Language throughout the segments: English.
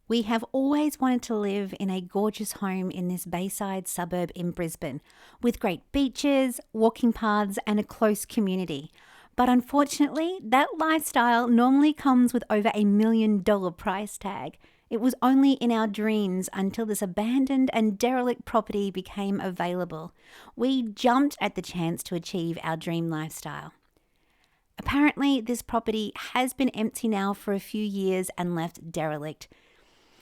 We have always wanted to live in a gorgeous home in this bayside suburb in Brisbane, with great beaches, walking paths, and a close community. But unfortunately, that lifestyle normally comes with over $1 million price tag. It was only in our dreams until this abandoned and derelict property became available. We jumped at the chance to achieve our dream lifestyle. Apparently, this property has been empty now for a few years and left derelict.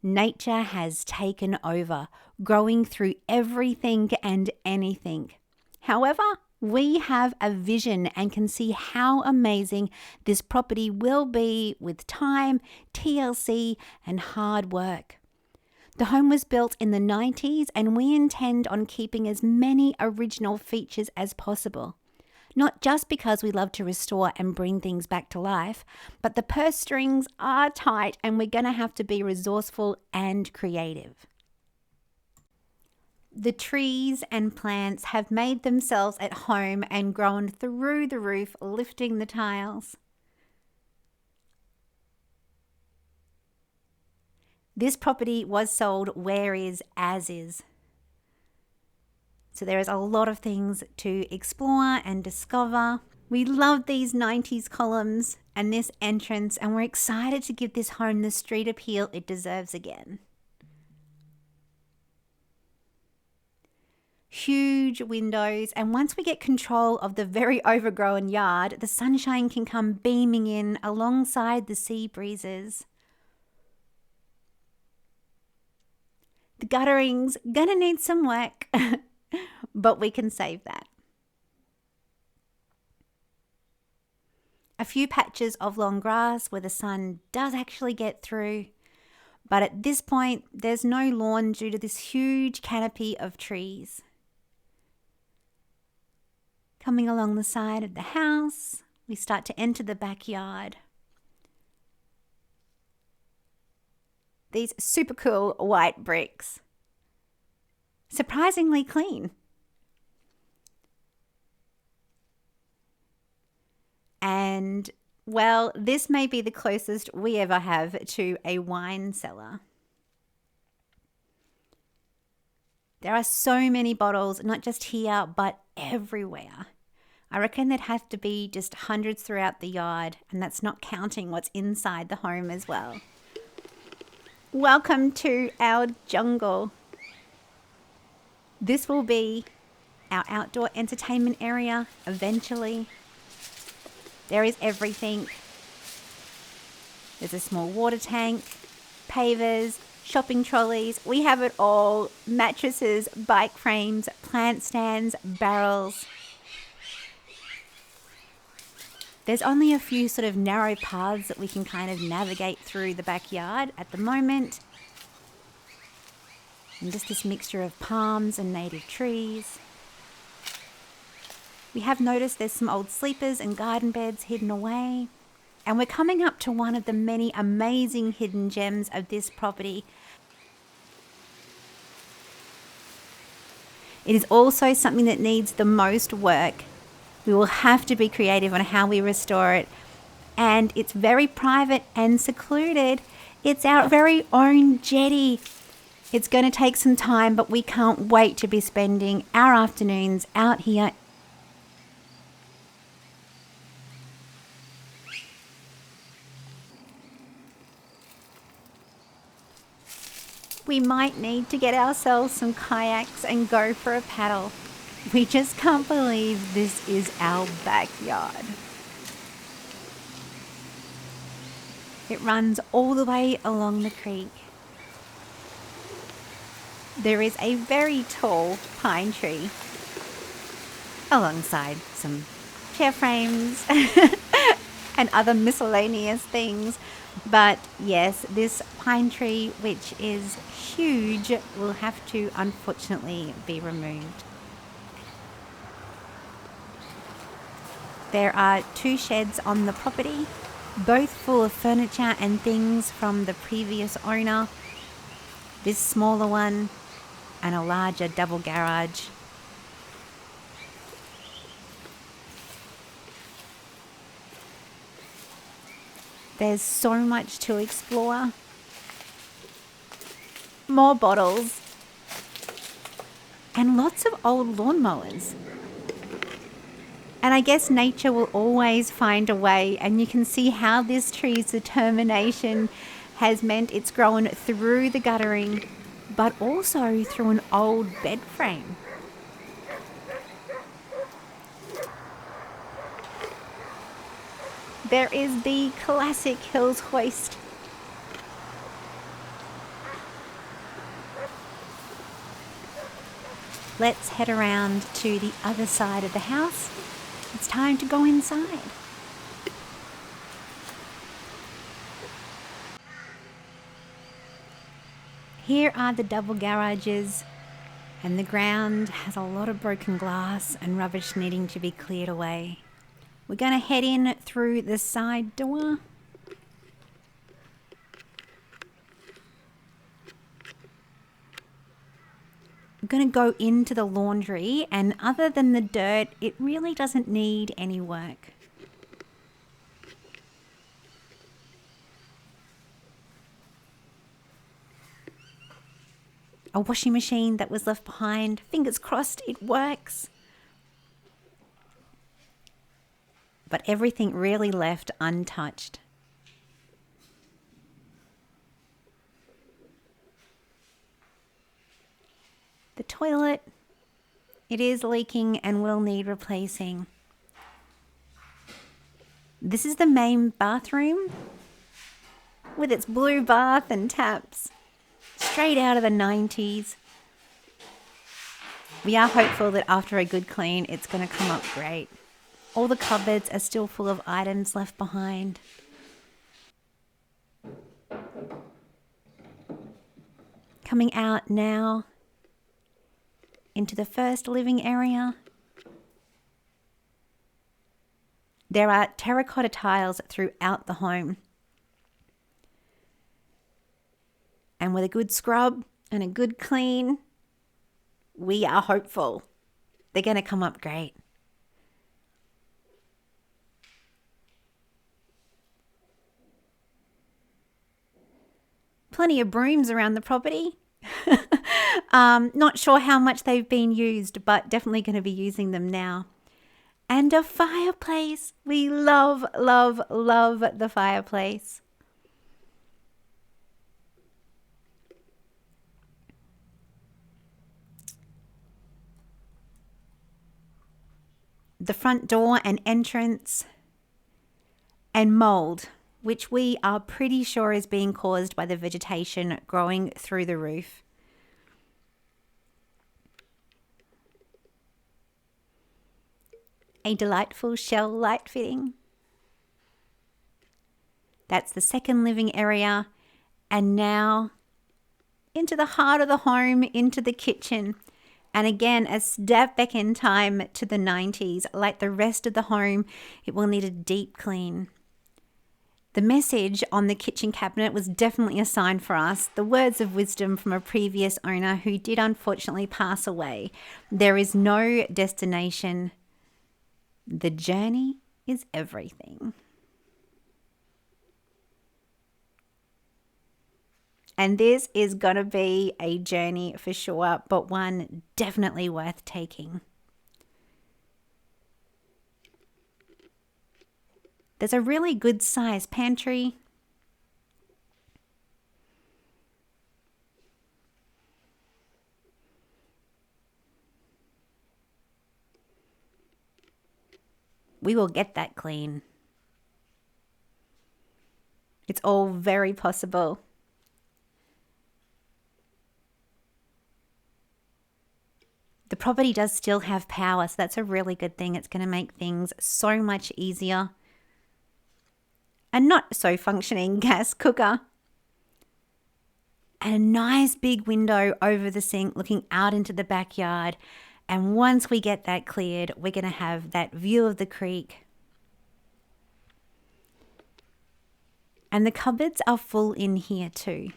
Nature has taken over, growing through everything and anything. However, we have a vision and can see how amazing this property will be with time, TLC, and hard work. The home was built in the 90s and we intend on keeping as many original features as possible. Not just because we love to restore and bring things back to life, but the purse strings are tight and we're going to have to be resourceful and creative. The trees and plants have made themselves at home and grown through the roof, lifting the tiles. This property was sold where is as is. So there is a lot of things to explore and discover. We love these 90s columns and this entrance, and we're excited to give this home the street appeal it deserves again. Huge windows, and once we get control of the very overgrown yard, the sunshine can come beaming in alongside the sea breezes. The guttering's gonna need some work. But we can save that. A few patches of long grass where the sun does actually get through, but at this point there's no lawn due to this huge canopy of trees. Coming along the side of the house, we start to enter the backyard. These super cool white bricks. Surprisingly clean. And, well, this may be the closest we ever have to a wine cellar. There are so many bottles, not just here, but everywhere. I reckon there'd have to be just hundreds throughout the yard, and that's not counting what's inside the home as well. Welcome to our jungle. This will be our outdoor entertainment area eventually. There is everything. There's a small water tank, pavers, shopping trolleys. We have it all. Mattresses, bike frames, plant stands, barrels. There's only a few sort of narrow paths that we can kind of navigate through the backyard at the moment. And just this mixture of palms and native trees. We have noticed there's some old sleepers and garden beds hidden away. And we're coming up to one of the many amazing hidden gems of this property. It is also something that needs the most work. We will have to be creative on how we restore it. And it's very private and secluded. It's our very own jetty. It's going to take some time, but we can't wait to be spending our afternoons out here. We might need to get ourselves some kayaks and go for a paddle. We just can't believe this is our backyard. It runs all the way along the creek. There is a very tall pine tree alongside some chair frames and other miscellaneous things. But yes, this pine tree, which is huge, will have to unfortunately be removed. There are 2 sheds on the property, both full of furniture and things from the previous owner. This smaller one and a larger double garage. There's so much to explore. more bottles, and lots of old lawnmowers. And I guess nature will always find a way, and you can see how this tree's determination has meant it's grown through the guttering, but also through an old bed frame. There is the classic Hills hoist. Let's head around to the other side of the house. It's time to go inside. Here are the double garages, and the ground has a lot of broken glass and rubbish needing to be cleared away. We're going to head in through the side door. We're going to go into the laundry, and other than the dirt, it really doesn't need any work. A washing machine that was left behind. Fingers crossed it works. But everything really left untouched. The toilet, it is leaking and will need replacing. This is the main bathroom with its blue bath and taps, straight out of the 90s. We are hopeful that after a good clean, it's going to come up great. All the cupboards are still full of items left behind. Coming out now into the first living area. There are terracotta tiles throughout the home. And with a good scrub and a good clean, we are hopeful they're going to come up great. Plenty of brooms around the property. Not sure how much they've been used, but definitely going to be using them now. And a fireplace. We love, love, love the fireplace. The front door and entrance, and mold, which we are pretty sure is being caused by the vegetation growing through the roof. A delightful shell light fitting. That's the second living area. And now into the heart of the home, into the kitchen. And again, a step back in time to the 90s. Like the rest of the home, it will need a deep clean. The message on the kitchen cabinet was definitely a sign for us. The words of wisdom from a previous owner who did unfortunately pass away. There is no destination. The journey is everything. And this is going to be a journey for sure, but one definitely worth taking. There's a really good size pantry. We will get that clean. It's all very possible. The property does still have power, so that's a really good thing. It's going to make things so much easier. A not so functioning gas cooker. And a nice big window over the sink looking out into the backyard. And once we get that cleared, we're going to have that view of the creek. And the cupboards are full in here too.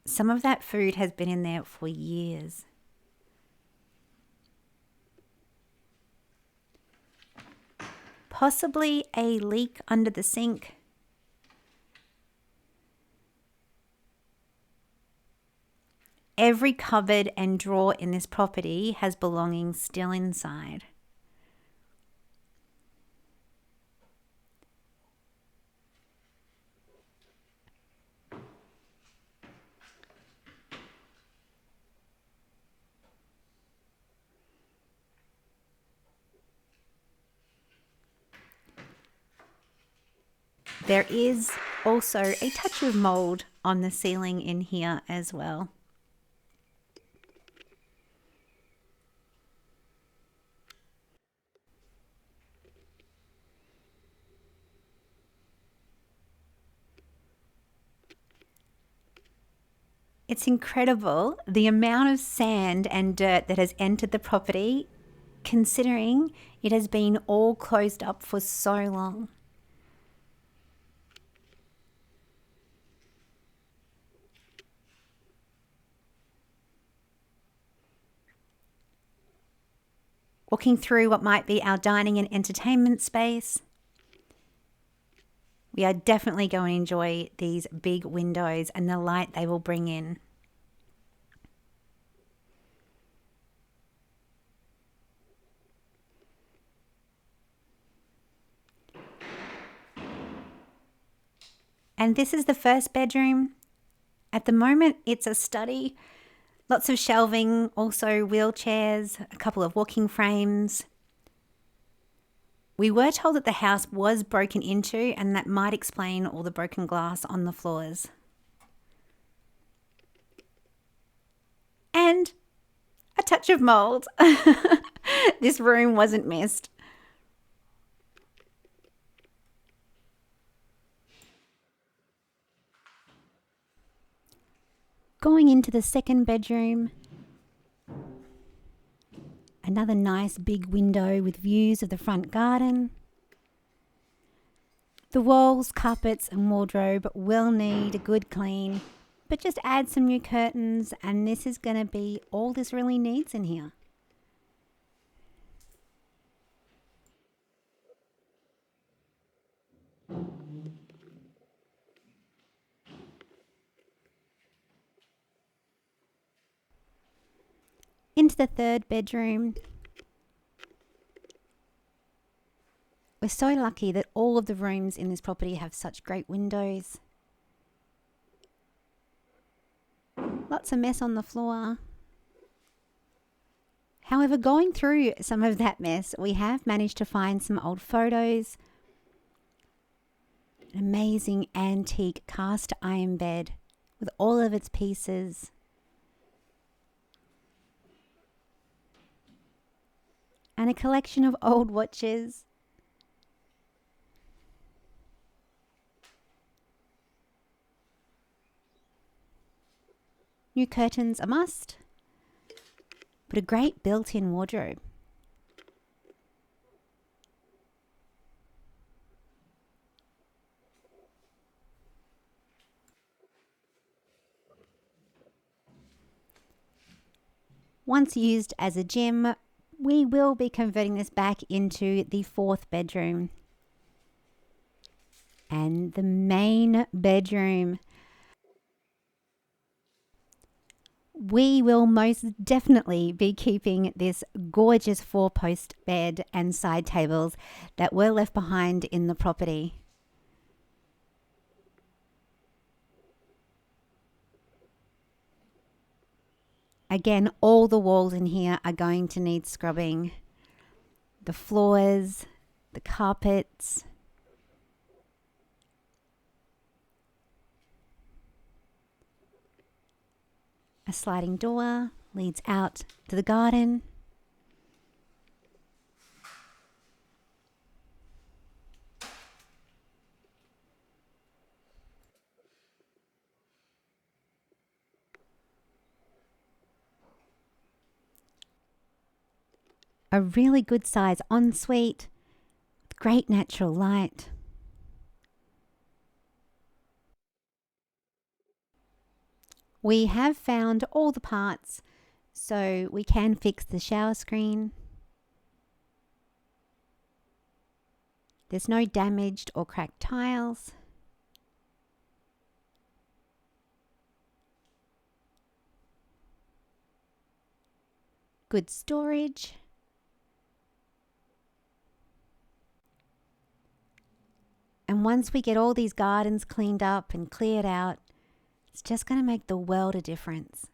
Some of that food has been in there for years. Possibly a leak under the sink. Every cupboard and drawer in this property has belongings still inside. There is also a touch of mold on the ceiling in here as well. It's incredible the amount of sand and dirt that has entered the property, considering it has been all closed up for so long. Walking through what might be our dining and entertainment space, we are definitely going to enjoy these big windows and the light they will bring in. And this is the first bedroom. At the moment, it's a study. Lots of shelving, also wheelchairs, a couple of walking frames. We were told that the house was broken into, and that might explain all the broken glass on the floors. And a touch of mold. This room wasn't missed. Going into the second bedroom, another nice big window with views of the front garden. The walls, carpets and wardrobe will need a good clean, but just add some new curtains and this is going to be all this really needs in here. Into the third bedroom. We're so lucky that all of the rooms in this property have such great windows. Lots of mess on the floor. However, going through some of that mess, we have managed to find some old photos. An amazing antique cast iron bed with all of its pieces. And a collection of old watches. New curtains a must, but a great built-in wardrobe. Once used as a gym, we will be converting this back into the fourth bedroom. And the main bedroom. We will most definitely be keeping this gorgeous 4-post bed and side tables that were left behind in the property. Again, all the walls in here are going to need scrubbing. The floors, the carpets. A sliding door leads out to the garden. A really good size ensuite with great natural light. We have found all the parts, so we can fix the shower screen. There's no damaged or cracked tiles. good storage. And once we get all these gardens cleaned up and cleared out, it's just going to make the world a difference.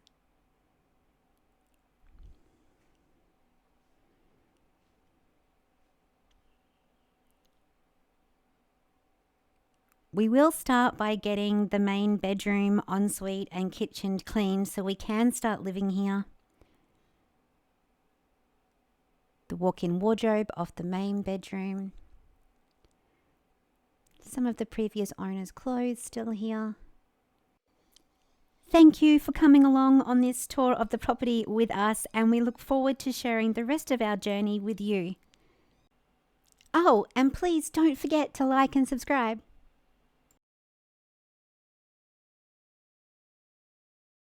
We will start by getting the main bedroom, ensuite and kitchen cleaned so we can start living here. The walk-in wardrobe of the main bedroom. Some of the previous owner's clothes still here. Thank you for coming along on this tour of the property with us, and we look forward to sharing the rest of our journey with you. Oh, and please don't forget to like and subscribe.